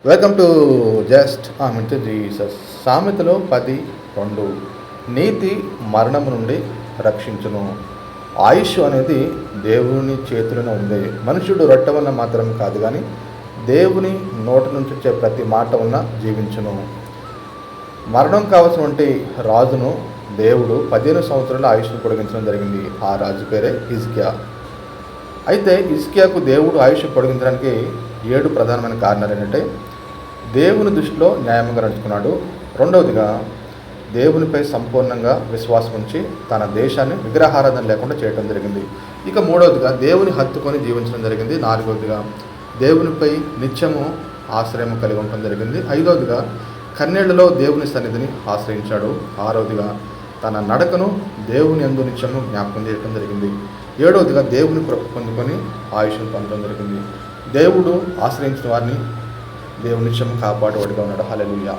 Welcome to just ఆమెతో Jesus. సామెతలో 10:2 నీతి మరణము నుండి రక్షించును. ఆయుష్ అనేది దేవుని చేతులను ఉంది. మనుషుడు రొట్టె వలన మాత్రం కాదు, కానీ దేవుని నోటి నుంచి వచ్చే ప్రతి మాట వలన జీవించును. మరణం కావాల్సినటువంటి రాజును దేవుడు 15 సంవత్సరాల ఆయుష్ను పొడిగించడం జరిగింది. ఆ రాజు పేరే హిజ్కియా. అయితే హిజ్కియాకు దేవుడు ఆయుష్ పొడిగించడానికి 7 ప్రధానమైన కారణాలు ఏంటంటే, దేవుని దృష్టిలో న్యాయంగా నడుచుకున్నాడు. రెండవదిగా, దేవునిపై సంపూర్ణంగా విశ్వాసం ఉంచి తన దేశాన్ని విగ్రహారాధన లేకుండా చేయడం జరిగింది. ఇక మూడవదిగా, దేవుని హత్తుకొని జీవించడం జరిగింది. నాలుగవదిగా, దేవునిపై నిత్యము ఆశ్రయం కలిగి ఉండటం జరిగింది. ఐదవదిగా, కన్నీళ్లలో దేవుని సన్నిధిని ఆశ్రయించాడు. ఆరవదిగా, తన నడకను దేవుని యందు నిత్యము జ్ఞాపకం చేయడం జరిగింది. ఏడవదిగా, దేవుని కృప పొందుకొని ఆయుష్ను పొందడం జరిగింది. దేవుడు ఆశ్రయించిన వారిని దేవుని నిత్యము కాపాడువాడిగా ఉన్నాడు. హల్లెలూయా.